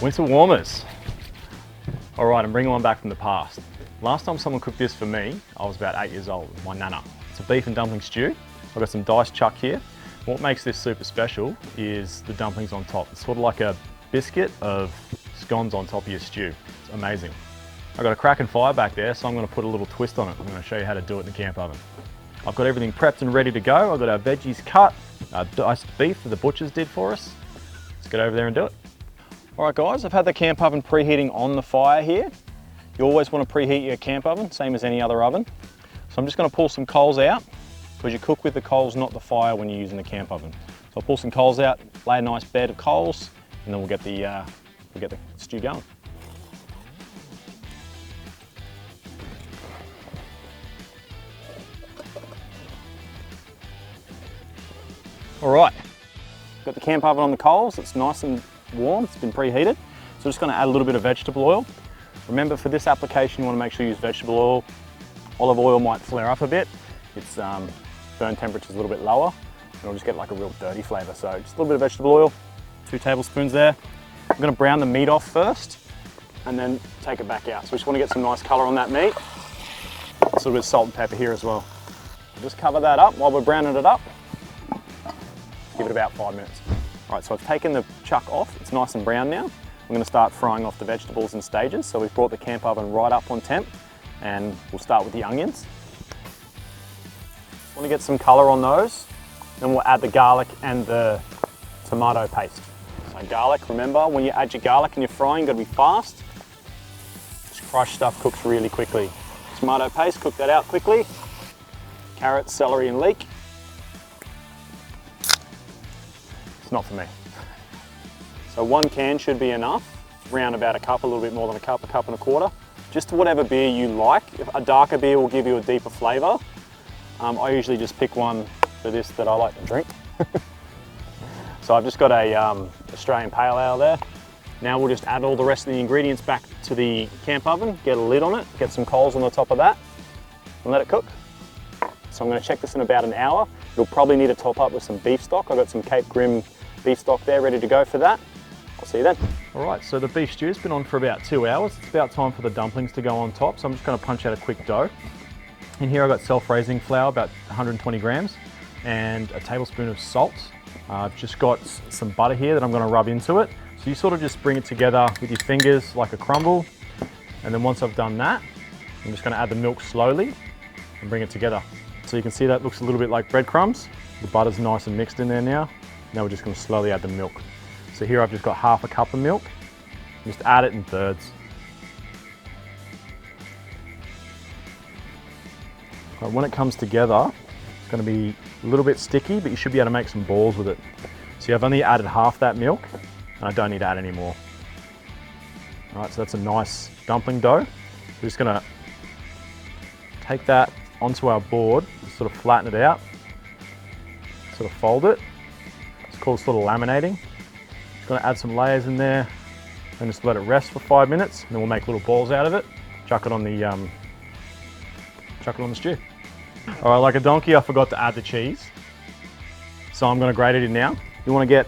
Winter warmers. All right, I'm bringing one back from the past. Last time someone cooked this for me, I was about 8 years old, my nana. It's a beef and dumpling stew. I've got some diced chuck here. What makes this super special is the dumplings on top. It's sort of like a biscuit of scones on top of your stew. It's amazing. I've got a cracking fire back there, so I'm going to put a little twist on it. I'm going to show you how to do it in the camp oven. I've got everything prepped and ready to go. I've got our veggies cut, our diced beef that the butchers did for us. Let's get over there and do it. All right guys, I've had the camp oven preheating on the fire here. You always want to preheat your camp oven, same as any other oven. So I'm just going to pull some coals out, because you cook with the coals, not the fire, when you're using the camp oven. So I'll pull some coals out, lay a nice bed of coals, and then we'll get the stew going. All right, got the camp oven on the coals. It's nice and warm, it's been preheated. So I'm just going to add a little bit of vegetable oil. Remember, for this application, you want to make sure you use vegetable oil. Olive oil might flare up a bit. Its burn temperature is a little bit lower, and it'll just get like a real dirty flavour. So just a little bit of vegetable oil, 2 tablespoons there. I'm going to brown the meat off first, and then take it back out. So we just want to get some nice colour on that meat. A little bit of salt and pepper here as well. Just cover that up while we're browning it up. Give it about 5 minutes. All right, so I've taken the chuck off. It's nice and brown now. I'm going to start frying off the vegetables in stages. So we've brought the camp oven right up on temp, and we'll start with the onions. Want to get some colour on those. Then we'll add the garlic and the tomato paste. So garlic, remember, when you add your garlic and you're frying, you've got to be fast. This crushed stuff cooks really quickly. Tomato paste, cook that out quickly. Carrots, celery and leek. It's not for me. So 1 can should be enough. Round about a cup, a little bit more than a cup and a quarter. Just whatever beer you like. A darker beer will give you a deeper flavour. I usually just pick one for this that I like to drink. So I've just got a Australian Pale Ale there. Now we'll just add all the rest of the ingredients back to the camp oven, get a lid on it, get some coals on the top of that, and let it cook. So I'm going to check this in about an hour. You'll probably need to top up with some beef stock. I've got some Cape Grim beef stock there ready to go for that. I'll see you then. All right, so the beef stew's been on for about 2 hours. It's about time for the dumplings to go on top, so I'm just going to punch out a quick dough. In here I've got self-raising flour, about 120 grams, and a tablespoon of salt. I've just got some butter here that I'm going to rub into it. So you sort of just bring it together with your fingers like a crumble, and then once I've done that, I'm just going to add the milk slowly and bring it together. So you can see that looks a little bit like breadcrumbs. The butter's nice and mixed in there now. Now we're just going to slowly add the milk. So here I've just got half a cup of milk. Just add it in thirds. Right, when it comes together, it's going to be a little bit sticky, but you should be able to make some balls with it. See, I've only added half that milk, and I don't need to add any more. All right, so that's a nice dumpling dough. We're just going to take that onto our board, just sort of flatten it out, sort of fold it. It's called sort of laminating. Just going to add some layers in there, and just let it rest for 5 minutes, and then we'll make little balls out of it. Chuck it on the stew. All right, like a donkey, I forgot to add the cheese. So I'm going to grate it in now. You want to get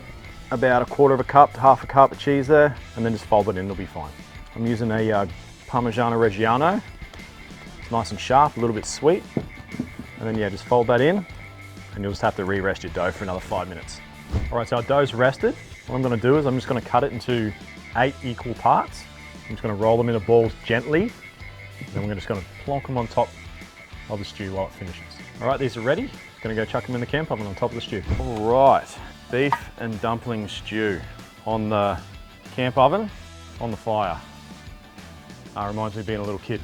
about 1/4 cup to 1/2 cup of cheese there, and then just fold it in, it'll be fine. I'm using a Parmigiano Reggiano. It's nice and sharp, a little bit sweet. And then yeah, just fold that in, and you'll just have to re-rest your dough for another 5 minutes. All right, so our dough's rested. What I'm going to do is I'm just going to cut it into 8 equal parts. I'm just going to roll them into balls gently, and then we're just going to plonk them on top of the stew while it finishes. All right, these are ready. Just going to go chuck them in the camp oven on top of the stew. All right, beef and dumpling stew on the camp oven, on the fire. Reminds me of being a little kid.